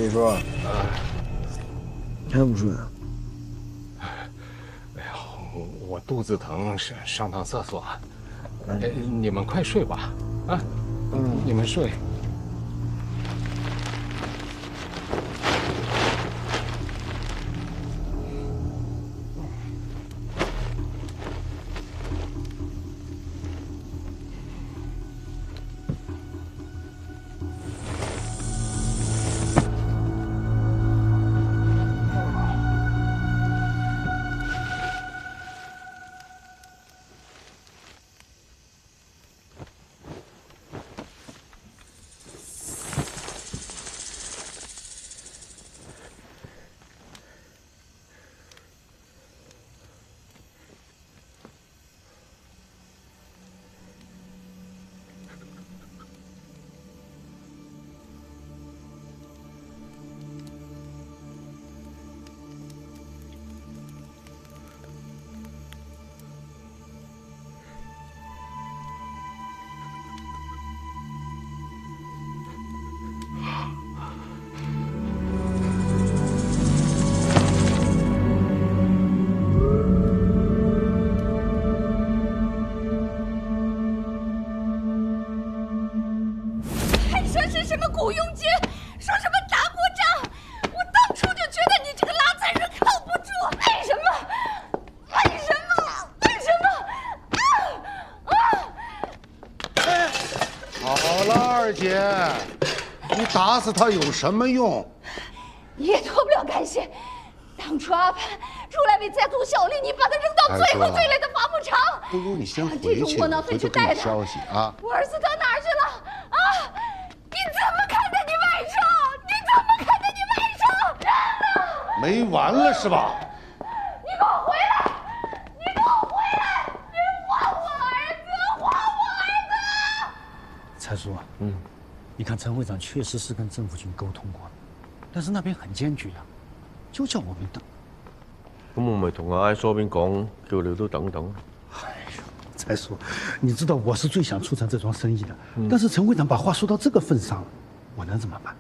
李叔，还不睡啊？哎呀，我肚子疼，上趟厕所。你们快睡吧，啊，你们睡。古庸军，说什么打过仗？我当初就觉得你这个拉赞人靠不住。为什么？为什么？为什么？哎，好了，二姐，你打死他有什么用？你也脱不了干系。当初阿潘出来为家族效力，你把他扔到最后最累的伐木场。不如你先回去，这种窝囊废去带他。消息啊！我儿子到哪儿去了？啊！你怎么看待你外甥？你怎么看待你外甥？人呢？没完了是吧？你给我回来！你给我回来！你还我儿子！还我儿子！蔡叔，你看陈会长确实是跟政府军沟通过了，但是那边很坚决啊，就叫我们等。咁我咪同阿 I 叔邊講，叫你都等等。哎呦，蔡叔，你知道我是最想促成这桩生意的，但是陈会长把话说到这个份上了，我能怎么办？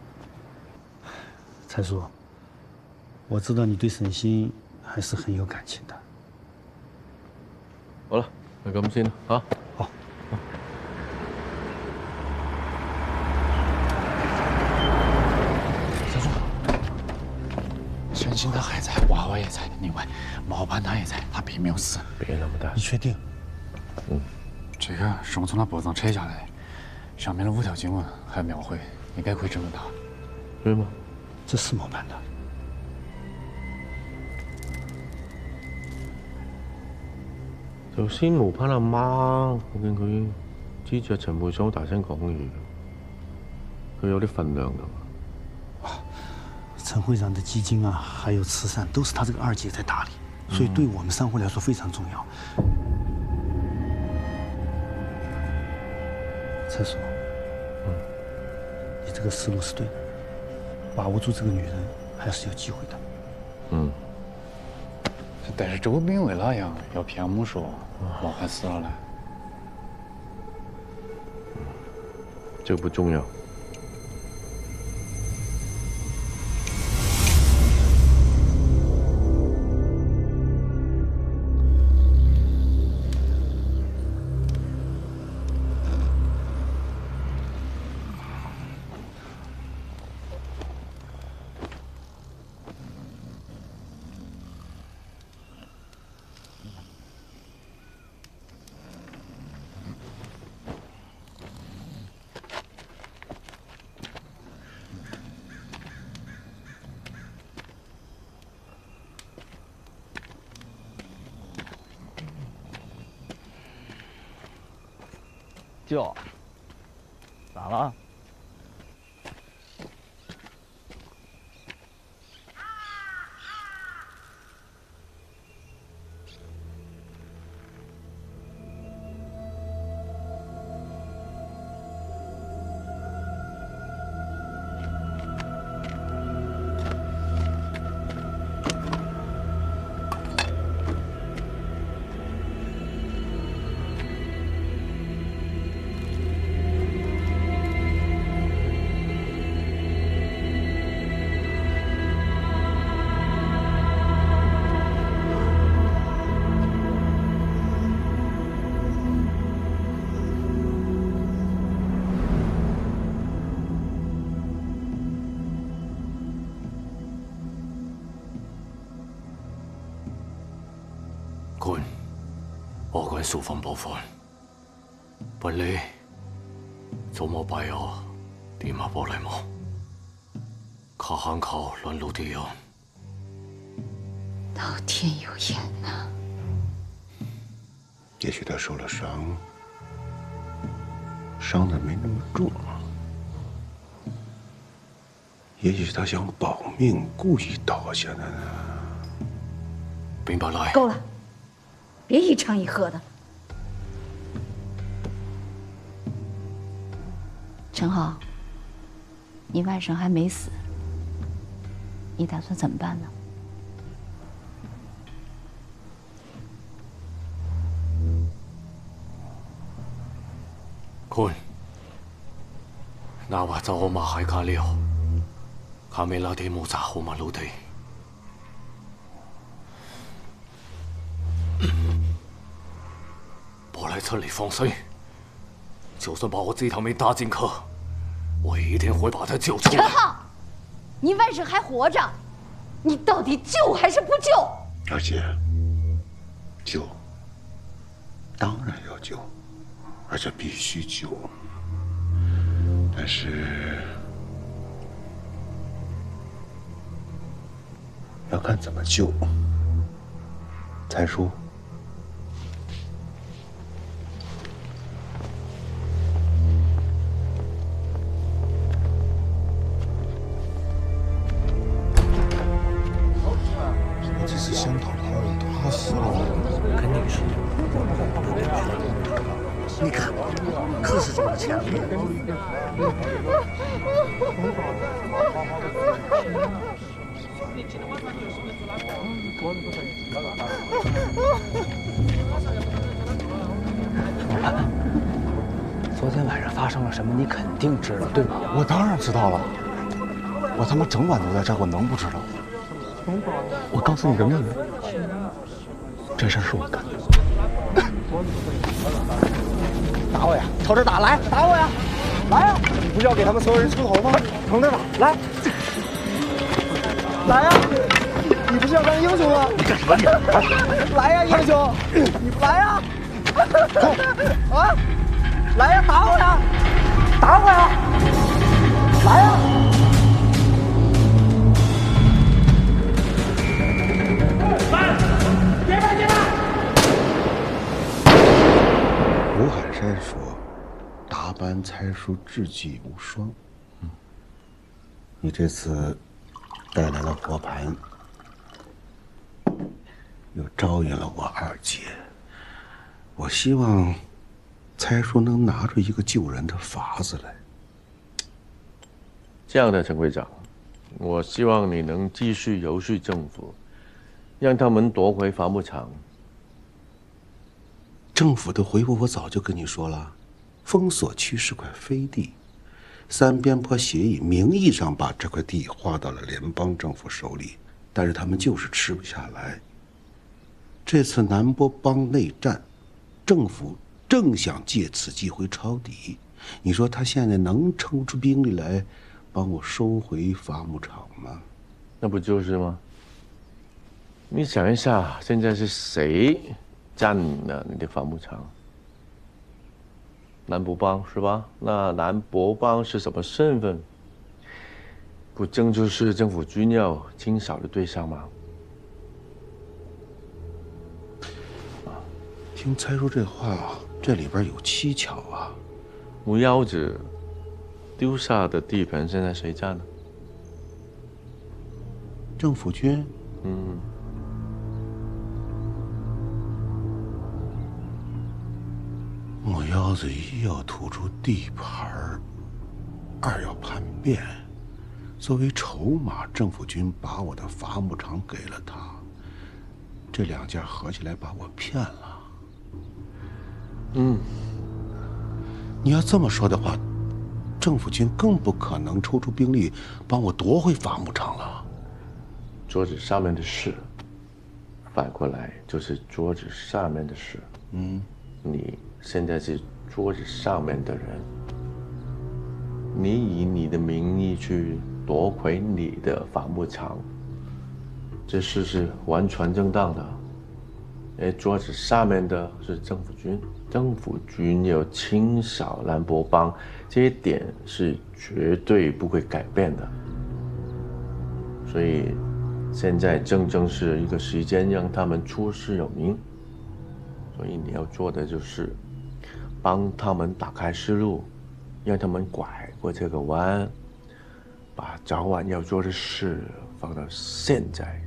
蔡叔，我知道你对沈星还是很有感情的。好啦，係咁先啦，嚇。好。小叔，沈星他还在，娃娃也在，另外毛盘他也在，他并没有死。别那么大。你确定？这个是我从他脖子上扯下来的，上面的5条经文还有描绘，应该可以证明他。对吗？这是毛盘的。頭先毛攀阿媽，我見佢指住陳會長大聲講嘢，佢有啲份量㗎。陈会长的基金啊，还有慈善，都是他这个二姐在打理，所以对我们商会来说非常重要。蔡叔，你这个思路是对的，把握住这个女人还是有机会的。但是周炳为哪样要骗我们说毛盘死了呢？这个不重要。舅，咋了？官，我官疏放部分，本嚟做乜拜我點下玻璃幕，卡行靠亂路啲人。老天有眼呐！也许他受了伤，伤的没那么重。也许他想保命，故意倒下的呢。明白来。够了，别一唱一和的。陈浩，你外甥还没死，你打算怎么办呢？官，那話就我馬海卡了，卡梅拉地木扎好馬老地。我来这里放水，就算把我这条命搭进去，我也一定会把他救出来。陈浩，你外甥还活着，你到底救还是不救？二姐，救，当然要救，而且必须救。但是要看怎么救。才叔。这是香桃桃人，他死了，肯定是。你看，可是这么强烈。昨天晚上发生了什么？你肯定知道，对吧？我当然知道了，我他妈整晚都在这儿，我能不知道？我告诉你个秘密，这事儿是我干的。打我呀！朝这打来，打我呀！来呀！你不是要给他们所有人出头吗？从这儿打，来，来呀！你不是要当英雄吗？你干什么你？来呀，英雄！你来呀！啊！来呀，打我呀！打我呀！来呀！吴海山说：“达班猜书智计无双。”你这次带来了活盘，又招引了我二姐。我希望猜书能拿出一个救人的法子来。这样的，陈会长，我希望你能继续游说政府，让他们夺回伐木场。政府的回复我早就跟你说了，封锁区是块飞地，三边坡协议名义上把这块地划到了联邦政府手里，但是他们就是吃不下来。这次南波邦内战，政府正想借此机会抄底，你说他现在能抽出兵力来帮我收回伐木场吗？那不就是吗？你想一下，现在是谁占领了你的伐木场？南博邦是吧？那南博邦是什么身份？不正就是政府军要清扫的对象吗？听猜出这话，这里边有蹊跷啊！木腰子丢下的地盘，现在谁占呢？政府军。木腰子一要吐出地盘，二要叛变，作为筹码，政府军把我的伐木场给了他，这两件合起来把我骗了。你要这么说的话，政府军更不可能抽出兵力帮我夺回伐木场了。桌子上面的事，反过来就是桌子下面的事。你现在是桌子上面的人，你以你的名义去夺回你的伐木场，这事是完全正当的。桌子上面的是政府军，政府军有清扫兰博帮，这一点是绝对不会改变的。所以现在正是一个时间让他们出师有名，所以你要做的就是帮他们打开思路，让他们拐过这个弯，把早晚要做的事放到现在。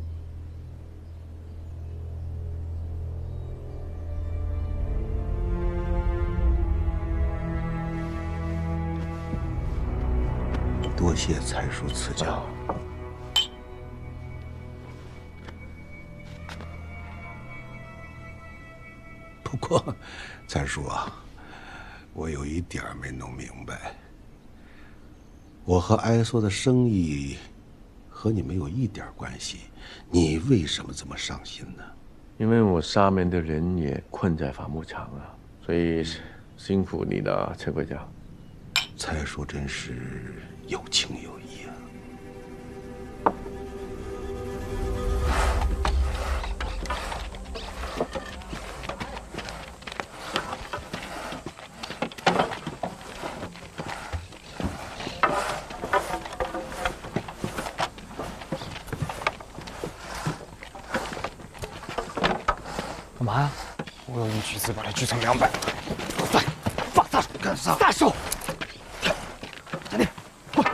多谢蔡叔赐教。不过，蔡叔啊，我有一点没弄明白。我和埃索的生意和你没有一点关系，你为什么这么上心呢？因为我下面的人也困在伐木场啊，所以辛苦你了，蔡会长。蔡叔真是有情有义啊！干嘛呀？我要用锯子把它锯成200。放大手！干啥？大手！站定！滚！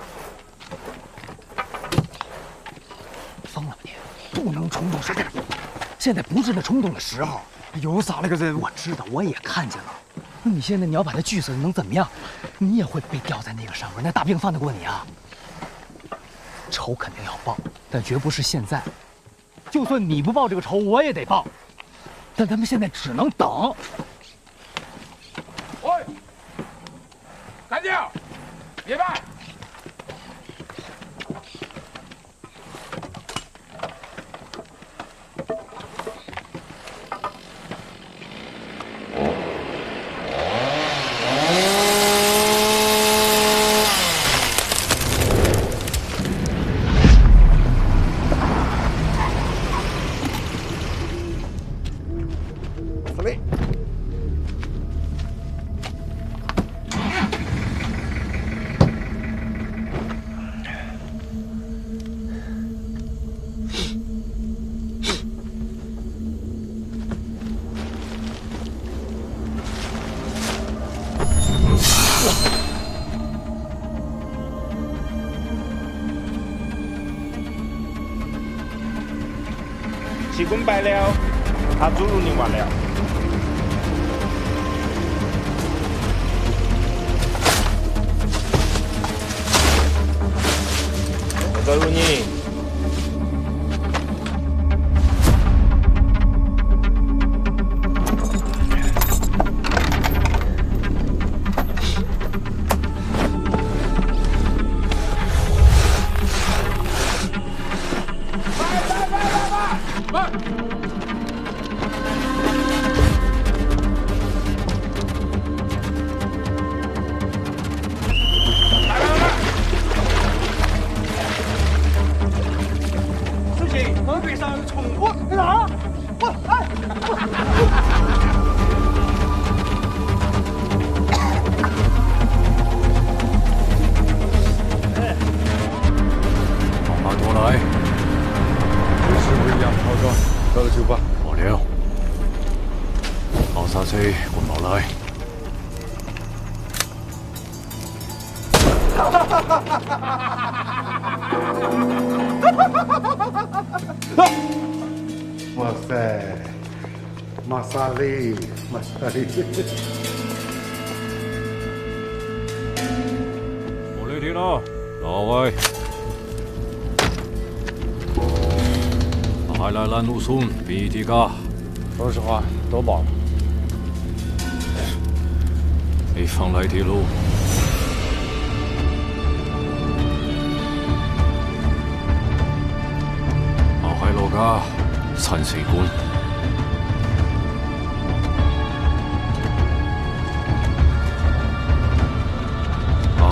疯了吧你？不能冲动杀人！现在不是那冲动的时候。又杀了个人！我知道，我也看见了。那你现在你要把他锯死，能怎么样？你也会被吊在那个上面，那大兵放得过你啊？仇肯定要报，但绝不是现在。就算你不报这个仇，我也得报。但咱们现在只能等。喂，干净，别办。气功败了，他主入宁完了。走入宁。哇塞，马萨利，马萨利！我呢天啦，各位，快来拦路村比提嘎。说实话，都饱了。你放来条路。喺羅家陳士官，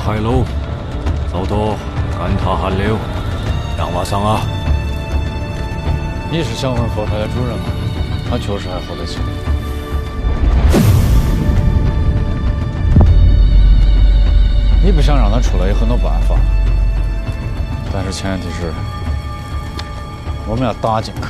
海路走多跟他喊了，杨华生啊，你是想问佛台的主人吗？啊？他确实还活得起。你不想让他出来有很多办法，但是前提是我们要打进去。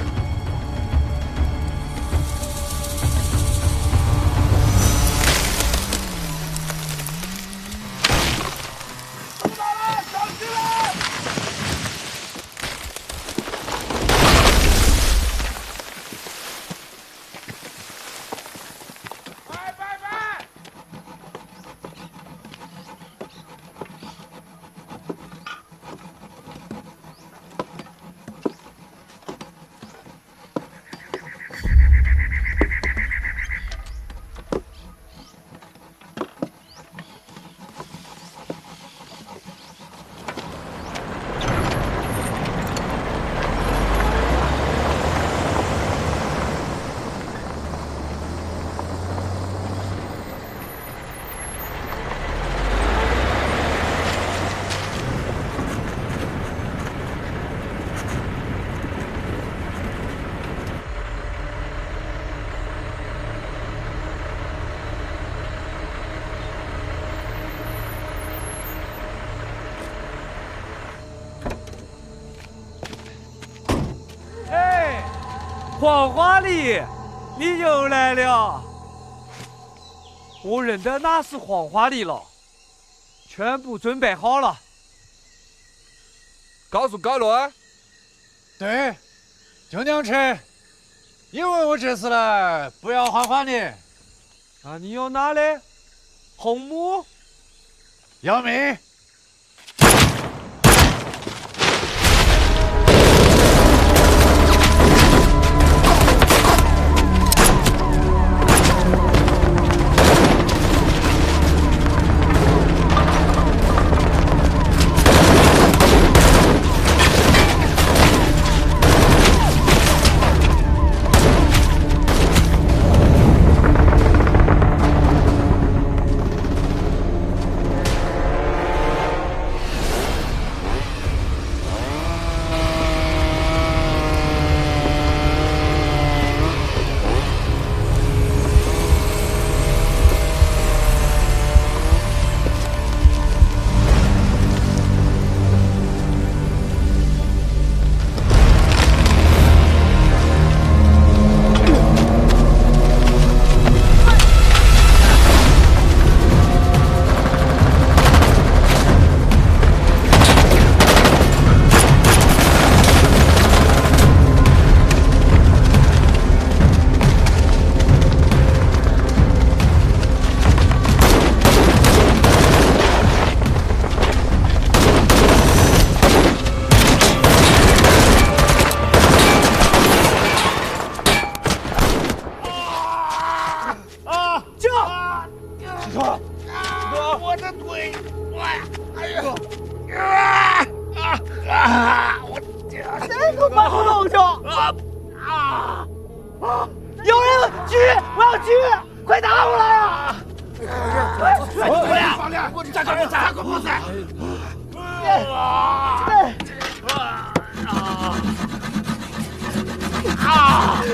黄花梨，你又来了。我认得哪是黄花梨了，全部准备好了。告诉高伦。对，就娘吃。因为我这次来不要黄花梨。那你要哪嘞？红木？要命！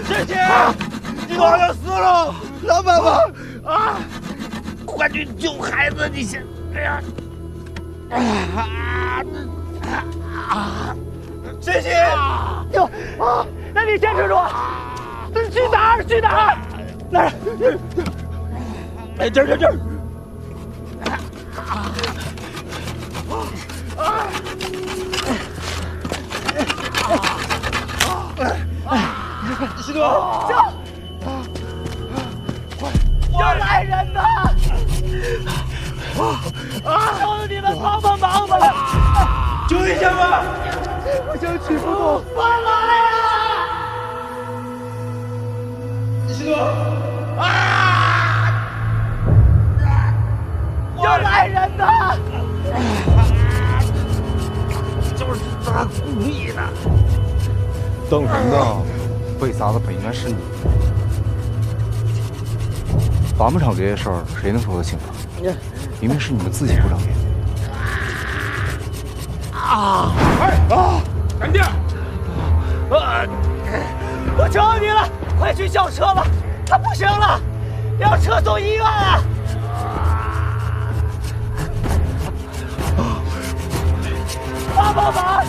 姐姐，你好像死了，老爸爸啊！快去救孩子！你先，哎呀，姐姐，哟啊！那你坚持住，去哪儿？去哪儿？哪儿？哎，这儿。西多，有来人呐！求你们帮帮忙吧！救一下吧！我想起不动，我来呀！西多，有来人呐！就是他故意的。等人呢？为啥子不应该是你？办不成这些事儿，谁能说得清楚？明明是你们自己不让给。干爹！我求你了，快去叫车吧，他不行了，要车送医院啊！帮帮忙！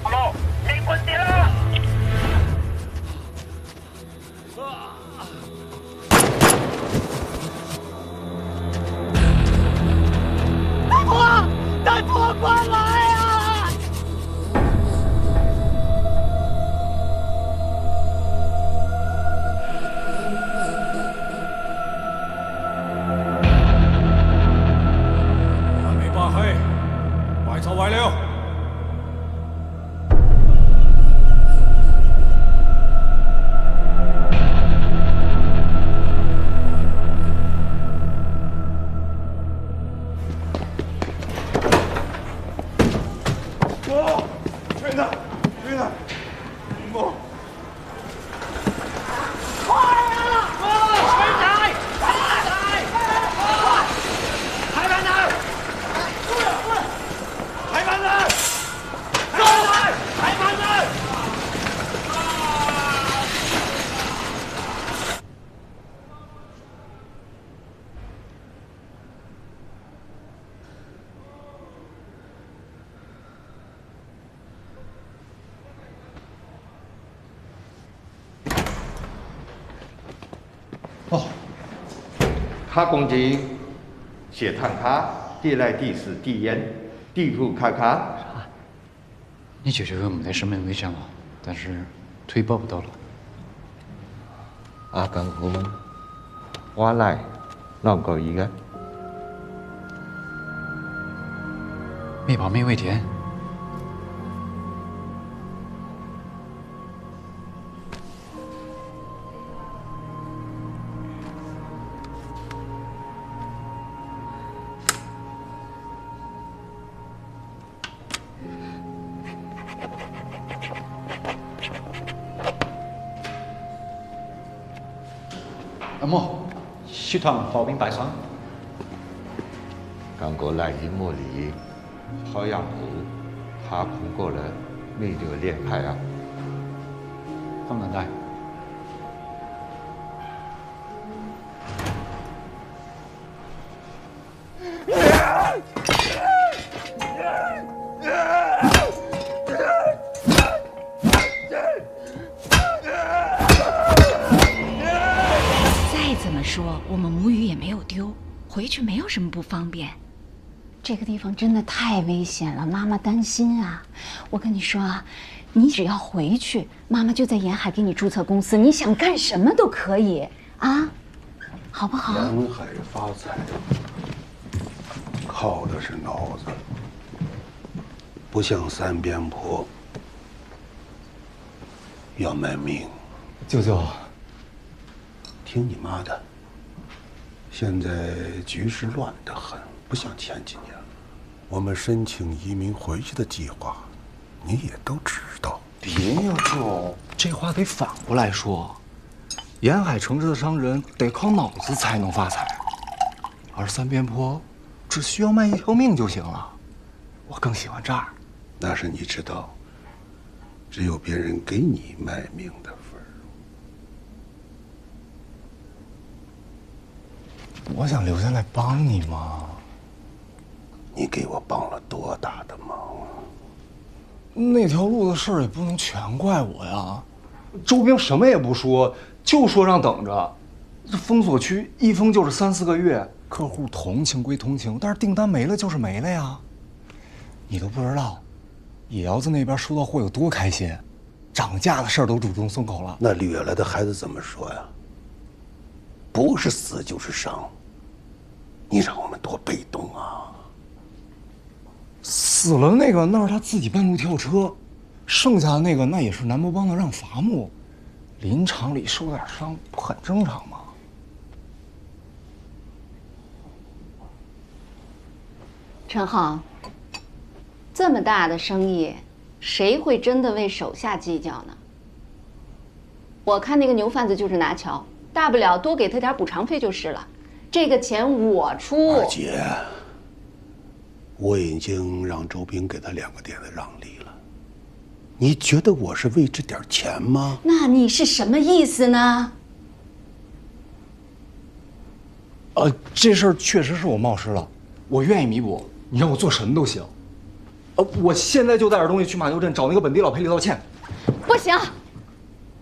好，没问题了。大托，快来呀！還未白氣，壞就壞了。他攻击血糖卡、地来地是地烟、地库卡卡。你解决我们的生命危险了，但是推报不到了。阿刚我们我来弄个一个。没跑没未填。阿莫，血糖报名带上。刚过来一茉莉，好样湖，他空过了，没这个连排啊。放难带。说我们母语也没有丢，回去没有什么不方便。这个地方真的太危险了，妈妈担心啊。我跟你说啊，你只要回去，妈妈就在沿海给你注册公司，你想干什么都可以啊，好不好？沿海发财，靠的是脑子，不像三边坡要卖命。舅舅，听你妈的！现在局势乱得很，不像前几年。我们申请移民回去的计划，你也都知道。别呀，舅，这话得反过来说。沿海城市的商人得靠脑子才能发财，而三边坡只需要卖一条命就行了。我更喜欢这儿。那是你知道，只有别人给你卖命的份儿。我想留下来帮你嘛。你给我帮了多大的忙啊！那条路的事儿也不能全怪我呀。周兵什么也不说，就说让等着。这封锁区一封就是3、4个月，客户同情归同情，但是订单没了就是没了呀。你都不知道，野窑子那边收到货有多开心，涨价的事儿都主动松口了。那掠来的孩子怎么说呀？不是死就是伤，你让我们多被动啊！死了那个那是他自己半路跳车，剩下的那个那也是南博帮的让伐木，林场里受点伤不很正常吗？陈浩，这么大的生意，谁会真的为手下计较呢？我看那个牛贩子就是拿巧，大不了多给他点补偿费就是了，这个钱我出。二姐，我已经让周兵给他2个点的让利了，你觉得我是为这点钱吗？那你是什么意思呢？这事儿确实是我冒失了，我愿意弥补，你让我做什么都行。我现在就带点东西去马厩镇找那个本地佬赔礼道歉。不行，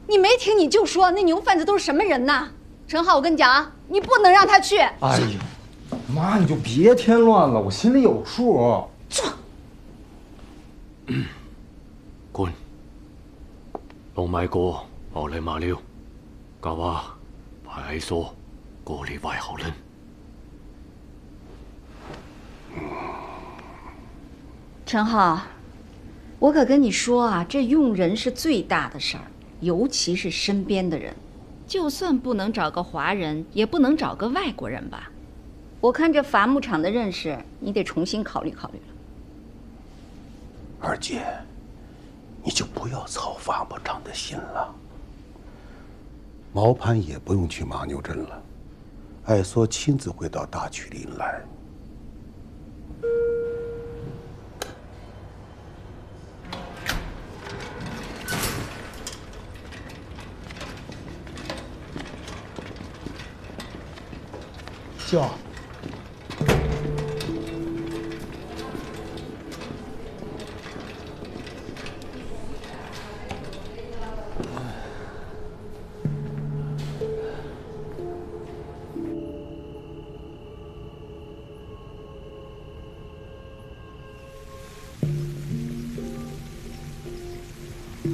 你没听你就说那牛贩子都是什么人呐？陈浩，我跟你讲啊，你不能让他去。哎呀，妈，你就别添乱了，我心里有数。官，老米哥我嚟马了，家话排所过嚟外后人。陈浩，我可跟你说啊，这用人是最大的事儿，尤其是身边的人。就算不能找个华人，也不能找个外国人吧？我看这伐木场的认识，你得重新考虑考虑了。二姐，你就不要操伐木场的心了。毛盘也不用去马牛镇了，艾梭亲自会到大曲林来。舅，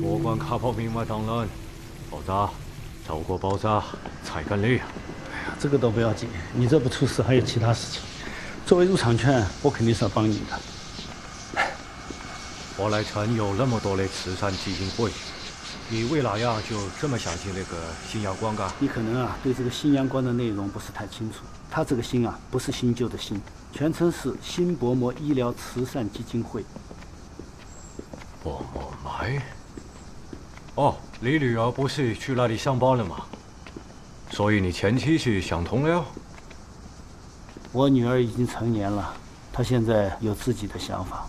我管卡炮明白当然，爆炸，透过爆炸才敢离。这个都不要紧，你这不出事还有其他事情。作为入场券，我肯定是要帮你的。我来城有那么多的慈善基金会，你为哪样就这么相信那个新阳光啊？你可能对这个新阳光的内容不是太清楚。它这个新不是新旧的新，全称是新薄膜医疗慈善基金会。薄膜买？哦，你女儿不是去那里上班了吗？所以你前妻是想通了？我女儿已经成年了，她现在有自己的想法。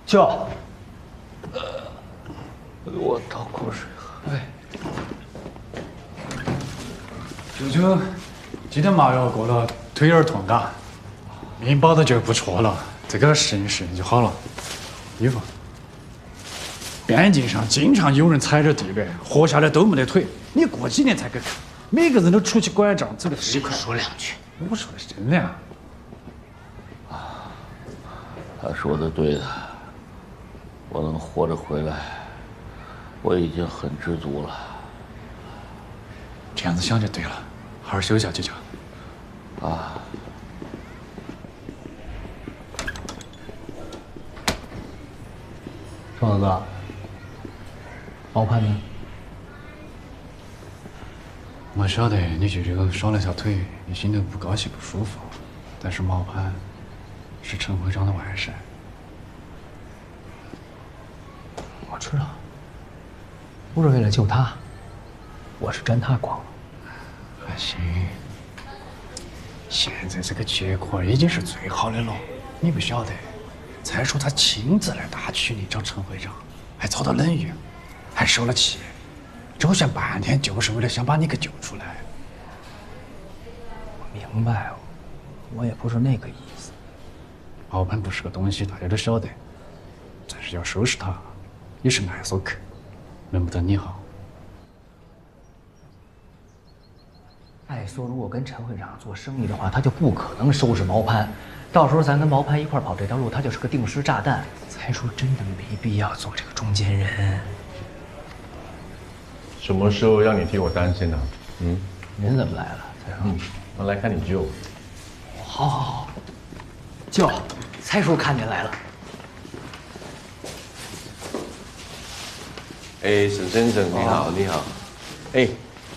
舅，我倒口水喝。哎，舅舅，今天麻药过了，腿有点痛感，命保的就不错了，这个适应适应就好了。衣服，边境上经常有人踩着地雷，活下来都没得腿，你过几年才去看，每个人都拄起拐杖走得飞快。说两句，我说的是真的呀。他说的对的，我能活着回来，我已经很知足了。这样子想就对了，好好休息下舅舅。啊。双子哥，毛盘呢？我晓得你舅舅少了条腿，你心头不高兴不舒服，但是毛盘是陈会长的外甥。我知道，不是为了救他，我是沾他光了。还行，现在这个结果已经是最好的了，你不晓得。再说他亲自来大曲里找陈会长，还遭到冷遇，还受了气，周旋半天就是为了想把你给救出来。我明白，我也不是那个意思。毛盘不是个东西，大家都晓得，但是要收拾他，也是艾索克，轮不得你好。艾梭如果跟陈会长做生意的话，他就不可能收拾毛潘。到时候咱跟毛潘一块跑这条路，他就是个定时炸弹。才叔真的没必要做这个中间人。什么时候让你替我担心呢？您怎么来了，才叔？我来看你舅。好，舅，才叔看您来了。哎，沈先生，你好，你好。哎，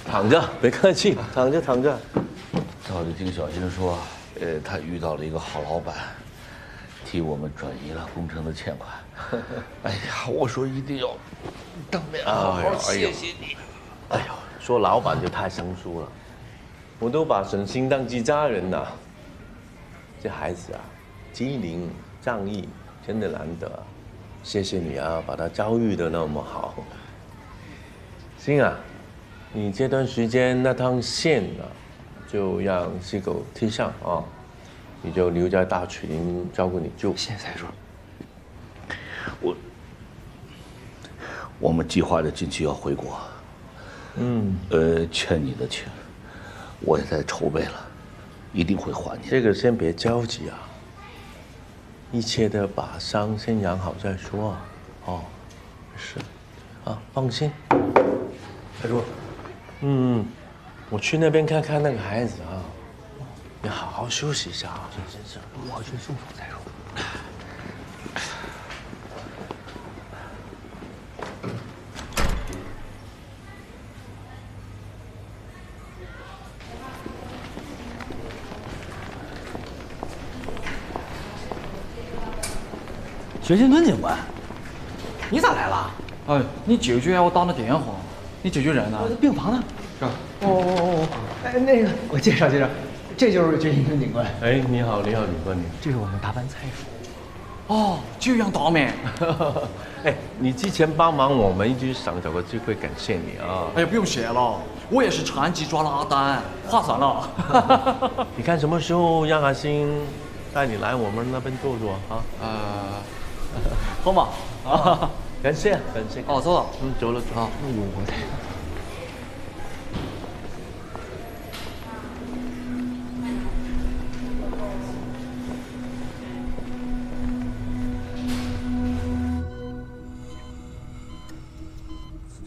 躺着，别客气，躺着。照着丁小新说，他遇到了一个好老板，替我们转移了工程的欠款。哎呀，我说一定要当面好好谢谢你。哎呦，说老板就太生疏了，我都把沈星当自家人了。这孩子啊，机灵仗义，真的难得。谢谢你啊，把他教育得那么好。星啊，你这段时间那趟线啊，就让西狗踢上啊，你就留在大群照顾你舅。谢谢财叔。我们计划着近期要回国。欠你的钱，我也在筹备了，一定会还你。这个先别着急啊，一切的把伤先养好再说。哦，是，啊，放心。财叔，我去那边看看那个孩子啊，你好好休息一下啊，真是。我去送财叔。薛金敦警官，你咋来了？哎，你舅舅让我打的电话，你舅舅人呢？病房呢？是吧？哎，那个我介绍，这就是薛金敦警官。哎，你好，警官你。这是我们大班财叔。哦，就让大面。哎，你之前帮忙我们，一直想找个机会感谢你啊。哎呀，不用谢了，我也是趁机抓拉单，划算了。你看什么时候让阿星带你来我们那边坐坐啊？好嘛。感谢。哦，走了。走了。哎呦我的。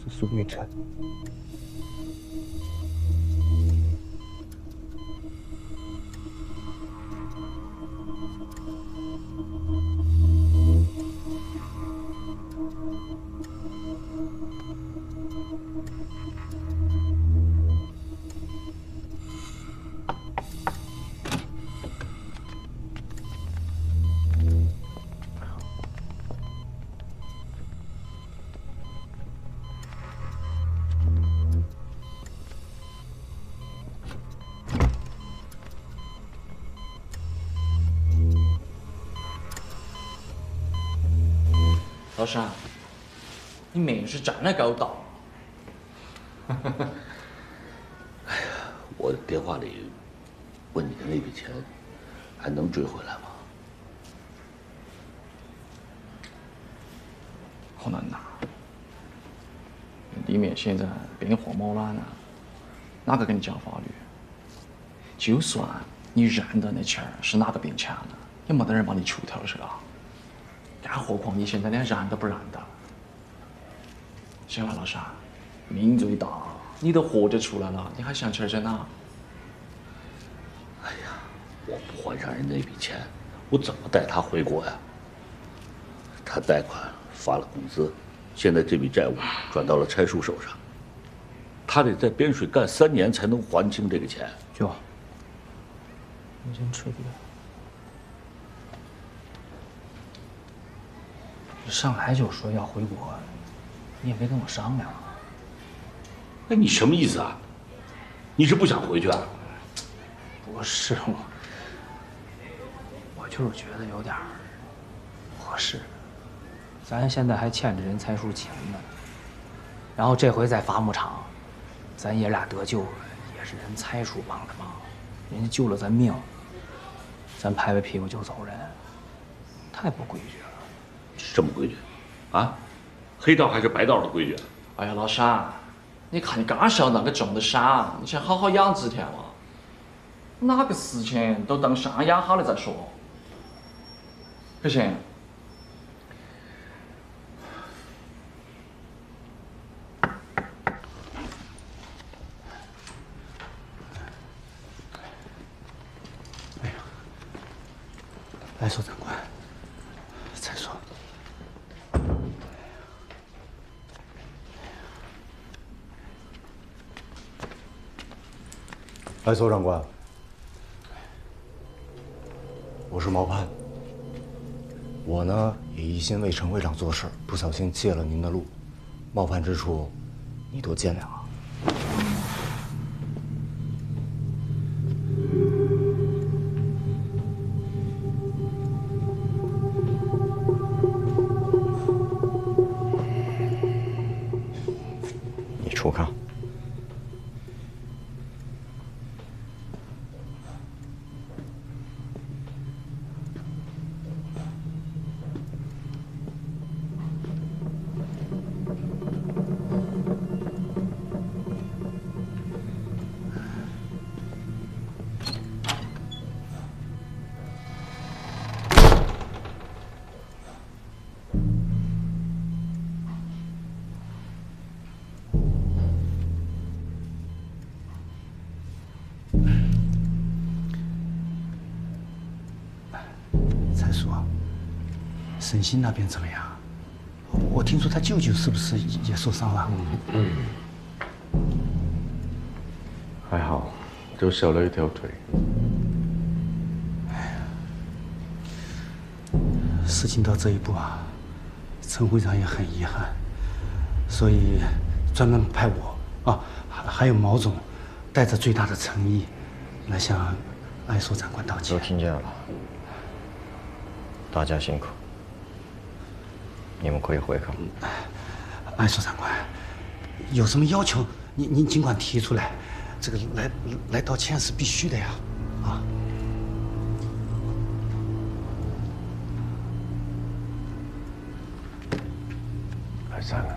苏玉晨。老师，你命是真的够大。哎呀，我电话里问你的那笔钱，还能追回来吗？好难呐，里面现在变化毛乱了，哪个跟你讲法律？就算你认得那钱是哪个变钱的，也没得人把你出头是吧？更何况你现在连认都不认得。行了，老师，命最大，你都活着出来了，你还想钱在哪？哎呀，我不还上人那笔钱，我怎么带他回国呀？他贷款发了工资，现在这笔债务转到了差叔手上，他得在边水干3年才能还清这个钱。舅，你先吃点。上来就说要回国，你也没跟我商量。哎，你什么意思啊？你是不想回去啊？不是我就是觉得有点不合适。咱现在还欠着人财叔钱呢，然后这回在伐木场，咱爷俩得救了，也是人财叔帮的忙，人家救了咱命，咱拍拍屁股就走人，太不规矩了。什么规矩？啊，黑道还是白道的规矩？哎呀，老山，你看你刚上那个种的山，你先好好养几天嘛。哪个事情都当象牙好了再说，可行？来说，长官，再说。来说，长官，我是毛盼。我呢也一心为陈会长做事，不小心借了您的路，冒犯之处，你多见谅啊。你出炕。蔡叔，沈星那边怎么样？我听说他舅舅是不是也受伤了？还好，就少了一条腿。事情到这一步啊，陈会长也很遗憾，所以专门派我啊，还有毛总，带着最大的诚意来向艾所长官道歉。都听见了，大家辛苦，你们可以回炕。艾所长官，有什么要求您尽管提出来，这个来道歉是必须的呀，啊。海山啊，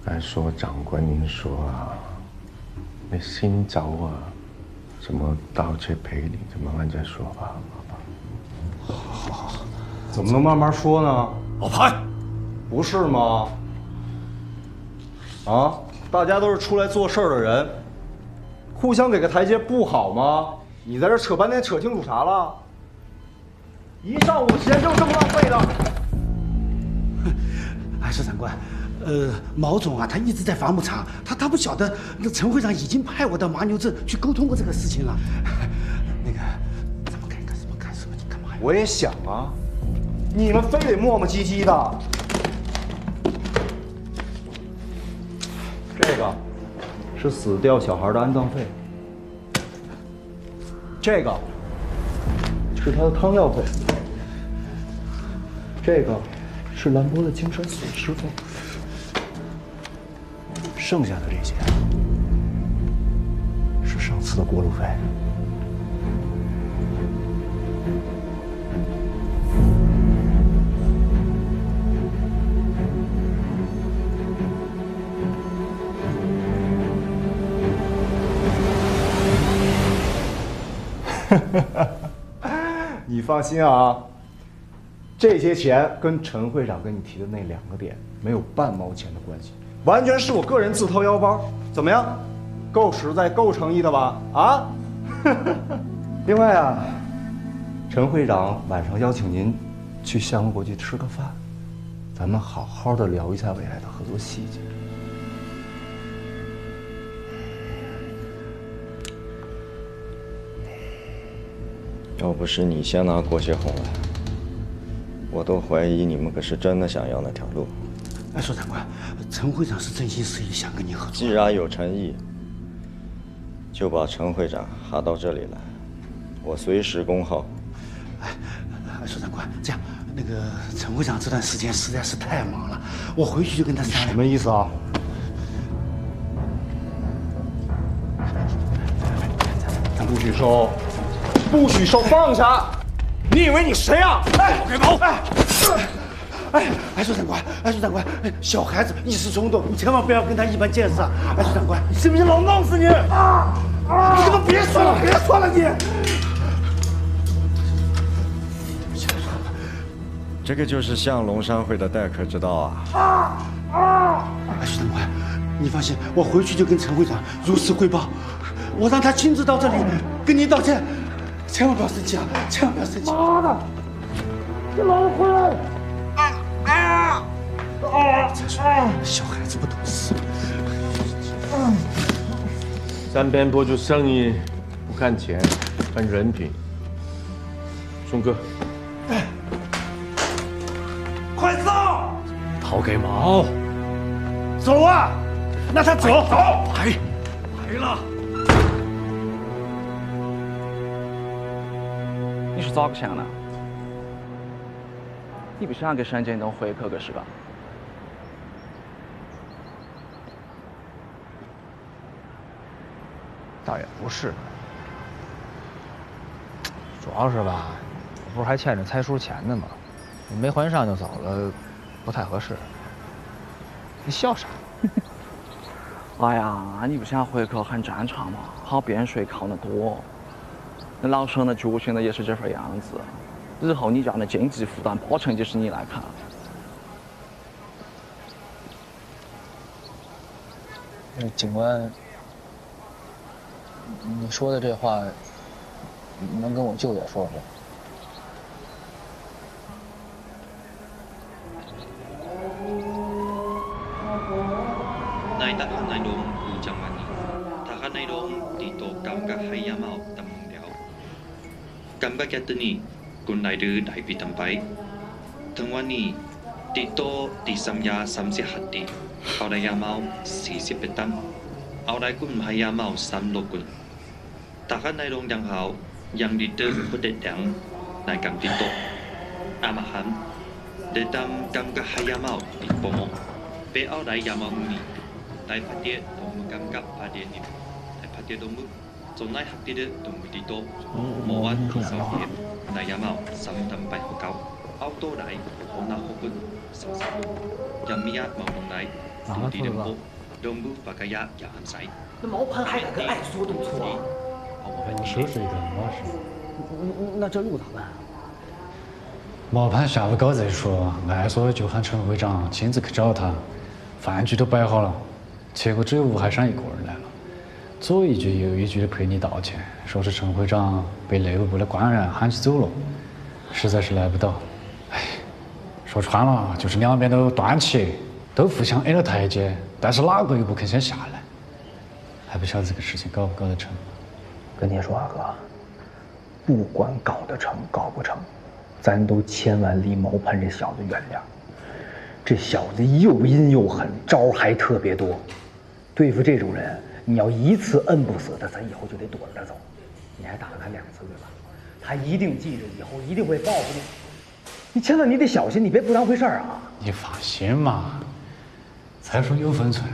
按说长官您说啊，你先走啊，什么道歉赔礼，就慢慢再说吧，好吧？好，怎么能慢慢说呢？老潘，不是吗？啊，大家都是出来做事儿的人，互相给个台阶不好吗？你在这扯半天，扯清楚啥了？一上午时间就这么浪费的。艾所长官，毛总啊，他一直在伐木场，他不晓得那陈会长已经派我到麻牛镇去沟通过这个事情了。那个，咱们干什么干什么？你干嘛呀？我也想啊，你们非得磨磨唧唧的。这个是死掉小孩的安葬费，这个是他的汤药费，这个是兰波的精神损失费，剩下的这些是上次的过路费。你放心啊，这些钱跟陈会长跟你提的那2个点没有半毛钱的关系，完全是我个人自掏腰包。怎么样，够实在、够诚意的吧？啊！另外啊，陈会长晚上邀请您去项目国去吃个饭，咱们好好的聊一下未来的合作细节。要不是你先拿郭协红来，我都怀疑你们可是真的想要那条路。哎，所长官，陈会长是真心实意想跟你合作。既然有诚意，就把陈会长喊到这里来，我随时恭候。哎，所长官，这样，那个陈会长这段时间实在是太忙了，我回去就跟他商量。什么意思啊？咱不许收，不许收，放下！你以为你谁啊？哎，给毛！哎，所长官，所长官，小孩子一时冲动，你千万不要跟他一般见识啊！所长官，你信不信老弄死你啊！你他妈别说了，别说了你！这个就是向龙山会的待客之道啊！徐登辉，你放心，我回去就跟陈会长如实汇报，我让他亲自到这里跟您道歉，千万不要生气啊！千万不要生气！妈的，你老子回来！再说，小孩子不懂事。三边坡做生意不看钱，看人品。松哥，快走！陶给毛，走啊！那他走，走，来了。你是咋个想的？你不想给沈建东回扣个是吧？倒也不是，主要是吧，我不是还欠着财叔钱呢吗？没还上就走了，不太合适。你笑啥？哎呀，你不想回扣很正常嘛，好别人税扣得多。那老沈的脚现在也是这份样子，日后你家的经济负担80%就是你来扛。警官，你说的这话，能跟我舅爷说说？ในตะขันในดงอูจังหวัดนี้ถ้าขันในดงตีโตกำกับให้ยาเมาตำมงเดียวกำกับแกตัวนี้กุนนายดื้อได้ปีตำไปทั้งวันนี้ตีโตตีสัมยา30หัดตีเอาได้ยาเมา40เป็นตั้มเอาได้กุนให้ยาเมา3โลกุนถ้าขันในดงยังหาวยังดีเตอร์ผู้เด็ดยังนายกำตีโตอามาหันเดดำกำกับให้ยาเมาตีปมไปเอาได้ยาเมานี้tại phát điện đồng cảm gặp phát điện niệm tại phát điện đồng mức trong này học điện đồng mức đi tô mỗi anh sau điện tại nhà mạo sắm tầm bài của cậu auto đại hôm nào không quân sắm sắm nhằm mi át màu đồng đại đồng đi đồng bộ đồng mức và cái giá giả hàm sải那毛盘还可爱说动粗啊！收拾一个模式。那这路咋办？毛盘下午搞再说，爱说就喊陈会长亲自去找他，饭局都摆好了。结果只有吴海山一个人来了，左一句右一句的赔礼道歉，说是陈会长被内务部的官员喊起走了，实在是来不到。哎，说穿了就是两边都端起，都互相 A 了台阶，但是哪个也不肯先下来，还不晓得这个事情搞不搞得成。跟你说啊，哥，不管搞得成搞不成，咱都千万离毛盘这小子远点。这小子又阴又狠，招还特别多。对付这种人，你要一次摁不死他，咱以后就得躲着他走。你还打了他2次对吧？他一定记着，以后一定会报复你。你千万得小心，你别不当回事儿啊！你放心嘛，才说有分寸。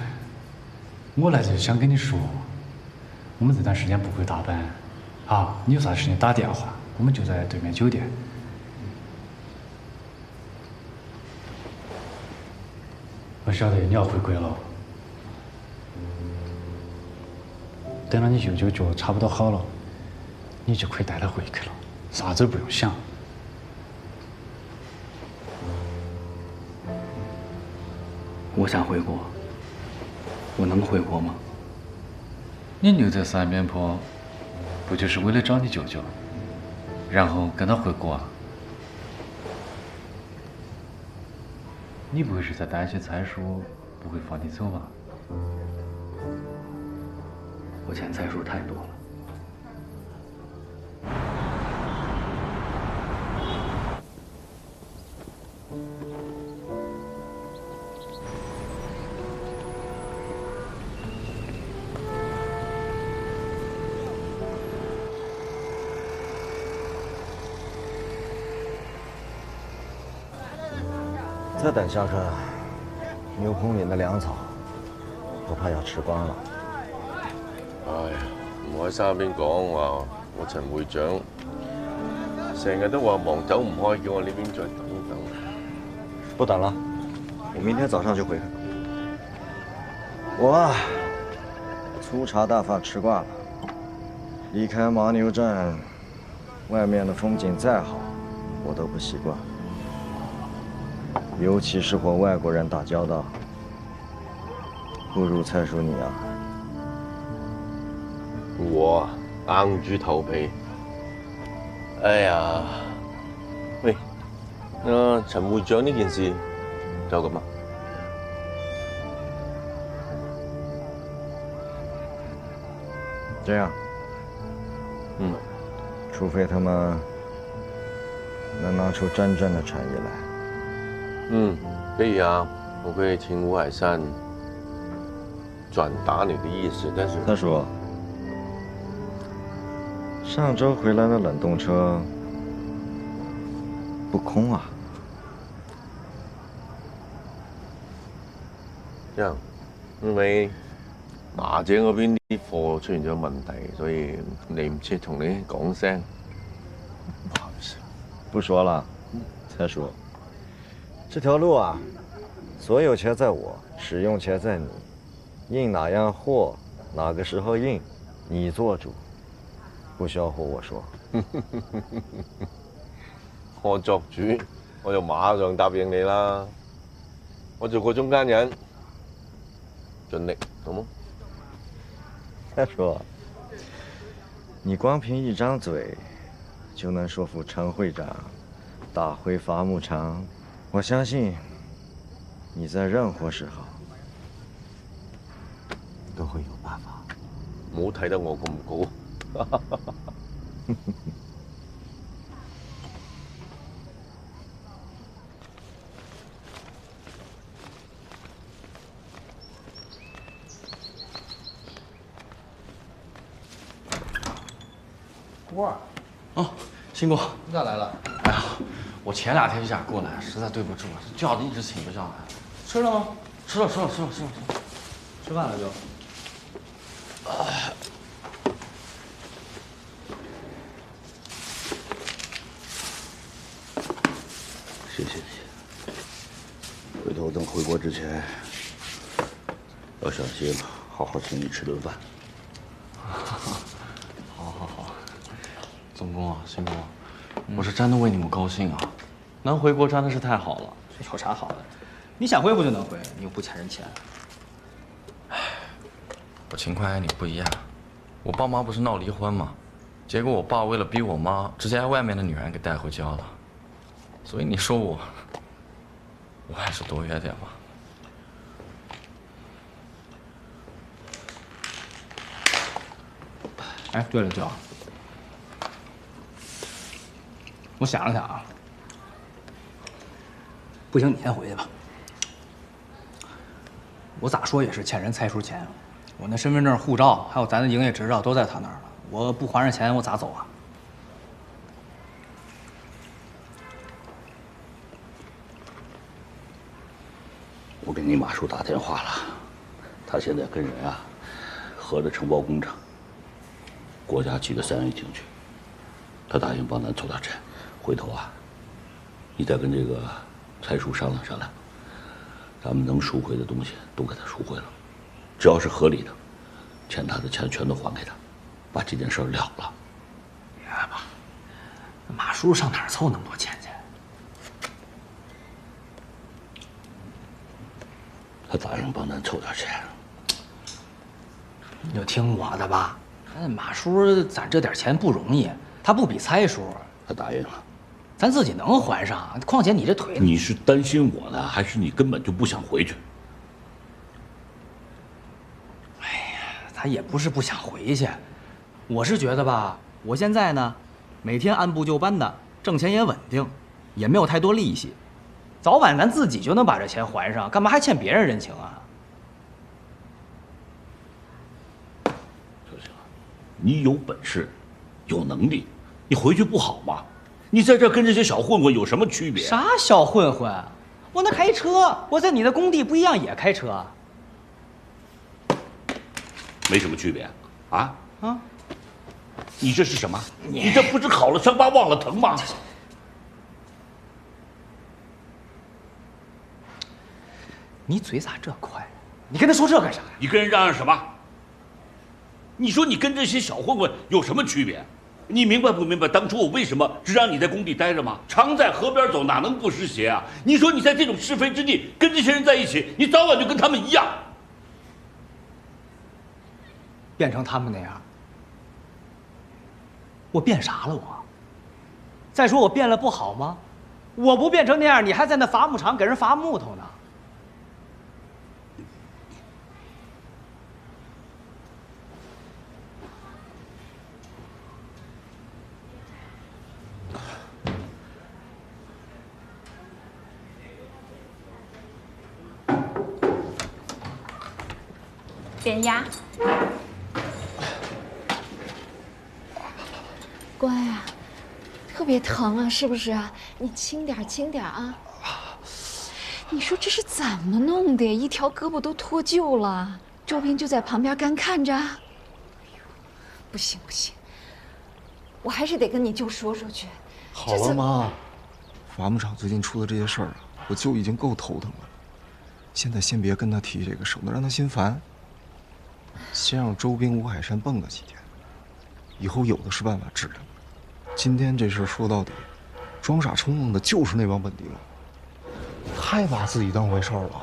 我来就想跟你说，我们这段时间不回大本啊，你有啥事情打电话，我们就在对面酒店。我晓得你要回国了。等到你舅舅脚差不多好了，你就可以带他回去了，啥子都不用想。我想回国，我能回国吗？你留在三边坡，不就是为了找你舅舅，然后跟他回国啊？你不会是在担心财叔不会放你走吧？我欠财叔太多了。再等下课，牛棚里的粮草，我怕要吃光了。唉，唔喺山邊講話，我陳會長成日都話忙走唔開，叫我呢邊再等等。不等了，我明天早上就回去。我粗茶大饭吃惯了，离开牦牛站，外面的风景再好，我都不习惯。尤其是和外国人打交道，不如蔡叔你啊。我硬住头皮。哎呀，喂，那陳會長呢件事就咁啊？这样，除非他们能拿出真正的诚意来。可以啊，我可以请吴海山转达你的意思，但是他说，上周回来的冷冻车不空啊。这样，因為馬姐嗰邊啲貨出現咗問題，所以嚟唔切同你講聲。不好意思，不說了，再說，這條路啊，所有權在我，使用權在你，運哪樣貨，哪個時候運，你做主，不需要和我說。我作主，我就馬上答應你啦。我做個中間人，盡力，好冇？再說，你光憑一張嘴，就能說服陳會長打回伐木場，我相信你在任何時候都會有辦法。唔好睇得我咁高。波儿，哦，新哥，你咋来了？哎呀，我前2天就想过来，实在对不住了，觉子一直醒不下来。吃了吗？吃了，吃饭了就。谢谢你。回头等回国之前，要上心了，好好请你吃顿饭。好，总工啊，新工，我是真的为你们高兴啊！能回国真的是太好了。有啥好的？你想回不就能回，你又不欠人钱。我情况和你不一样，我爸妈不是闹离婚吗？结果我爸为了逼我妈，直接把外面的女人给带回家了。所以你说我还是多约点吧。哎，对了，舅，我想了想啊，不行，你先回去吧。我咋说也是欠人蔡叔钱，我那身份证、护照还有咱的营业执照都在他那儿了，我不还上钱，我咋走啊？我给你马叔打电话了，他现在跟人啊合着承包工程，国家级的3A景区，他答应帮咱凑点钱，回头啊，你再跟这个蔡叔商量商量，咱们能赎回的东西都给他赎回了，只要是合理的，欠他的钱全都还给他，把这件事了了。别吧，马叔上哪儿凑那么多钱去？他答应帮咱凑点钱。你就听我的吧，马叔攒这点钱不容易，他不比蔡叔。他答应了，咱自己能还上。况且你这腿……你是担心我呢，还是你根本就不想回去？哎呀，他也不是不想回去，我是觉得吧，我现在呢，每天按部就班的，挣钱也稳定，也没有太多利息，早晚咱自己就能把这钱还上，干嘛还欠别人人情啊？你有本事，有能力，你回去不好吗？你在这跟这些小混混有什么区别？啥小混混？我那开车，我在你的工地不一样也开车。没什么区别，啊？你这是什么？你这不是好了伤疤忘了疼吗？你嘴咋这快？你跟他说这干啥呀？你跟人嚷嚷什么？你说你跟这些小混混有什么区别？你明白不明白当初我为什么只让你在工地待着吗？常在河边走，哪能不湿鞋啊？你说你在这种是非之地跟这些人在一起，你早晚就跟他们一样，变成他们那样。我变啥了我？再说我变了不好吗？我不变成那样，你还在那伐木场给人伐木头呢。减压。乖啊，特别疼啊，是不是啊？你轻点，轻点啊！你说这是怎么弄的呀？一条胳膊都脱臼了。周兵就在旁边干看着。不行不行，我还是得跟你舅说说去。好了妈，伐木场最近出的这些事儿啊，我舅已经够头疼了。现在先别跟他提这个，省得让他心烦。先让周兵、吴海山蹦跶几天，以后有的是办法治他们。今天这事儿说到底，装傻充愣的就是那帮本地佬，太把自己当回事儿了。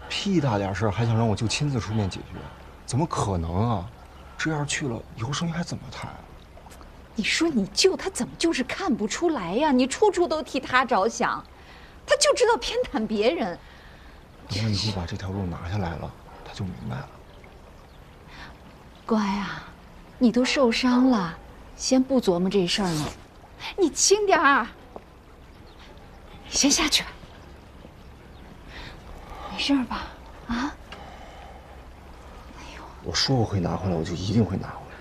屁大点事儿还想让我舅亲自出面解决，怎么可能啊？这样去了，以后生意还怎么谈啊？你说你舅他怎么就是看不出来呀？你处处都替他着想，他就知道偏袒别人。等我以后把这条路拿下来了，他就明白了。乖啊，你都受伤了，先不琢磨这事儿了。你轻点儿，你先下去吧。没事吧？啊？我说我会拿回来，我就一定会拿回来。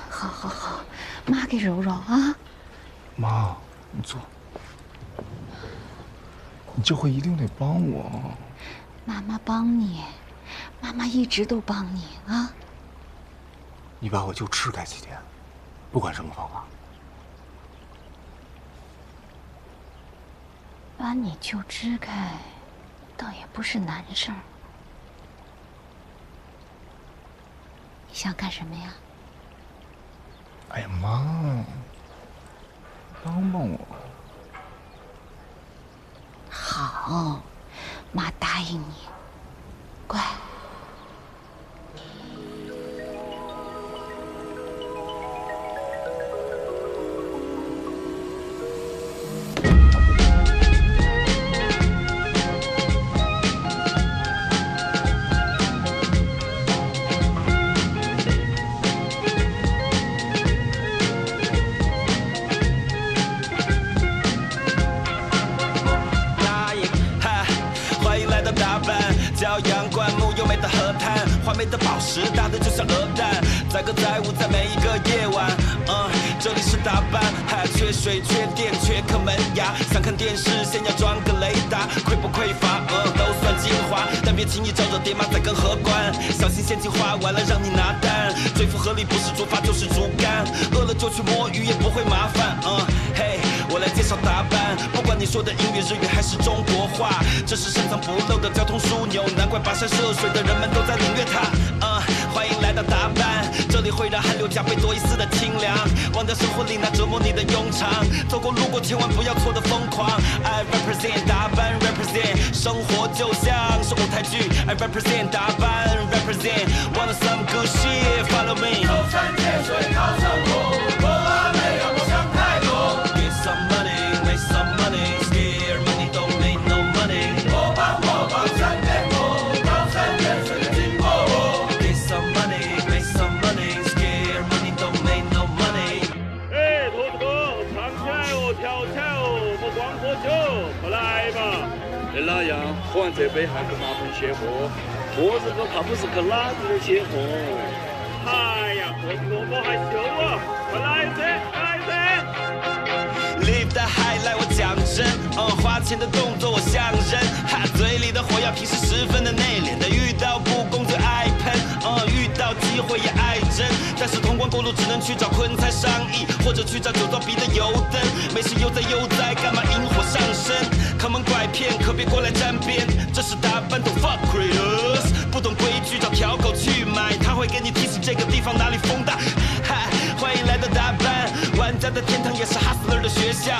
好，好，好，妈给揉揉啊。妈，你坐。你这回一定得帮我。妈妈帮你，妈妈一直都帮你啊。你把我舅吃开几天，不管什么方法。把你舅支开，倒也不是难事儿。你想干什么呀？哎呀，妈，帮帮我。好，妈答应你，乖。华美的宝石，大的就像鹅蛋，载歌载舞在每一个夜晚。这里是大班，缺水、缺电、缺颗门牙。想看电视，先要装个雷达。匮不匮乏，都算精华，但别轻易招惹爹妈在跟河关。小心陷阱花完了让你拿单。最符合理不是竹筏就是竹竿，饿了就去摸鱼也不会麻烦。嘿，我来介绍大班，不管你说的英语、日语还是中国话，这是深藏不露的交通枢纽，难怪跋山涉水的人们都在领略它。欢迎来到大班，这里会让汗流浃背多一丝的清凉，忘掉生活里那折磨你的庸常，走过路过千万不要错的疯狂。I represent 大班 represent， 生活就像是舞台剧。I represent 大班 represent， want some good shit follow me。高山见水靠生活，国阿妹让我想太多。Get some money make some money scare money don't make no money。我帮身边过，高山见水的经过。Get some money make some money scare money don't make no money。哎，兔子哥，唱起来哦，跳起来哦，莫光喝酒，快来吧！跟哪样？喝完这杯还不麻烦卸货？兔子哥怕不是个懒子卸货。哎呀，兔子哥莫害羞啊，快来噻，来噻！ Live the high 来我讲真，花钱的动作我像人，嘴里的火药平时十分的内敛，但遇到不公最爱喷，遇到机会也爱争，但是通关过路只能去找坤才商议，或者去找酒糟鼻的油灯，没事悠哉悠哉，干嘛引火上身 ？Come on 拐骗，可别过来沾边，这是大班都 fuck creators， 不懂规矩找条狗去买，他会给你提醒这个地的天堂，也是哈斯勒的学校。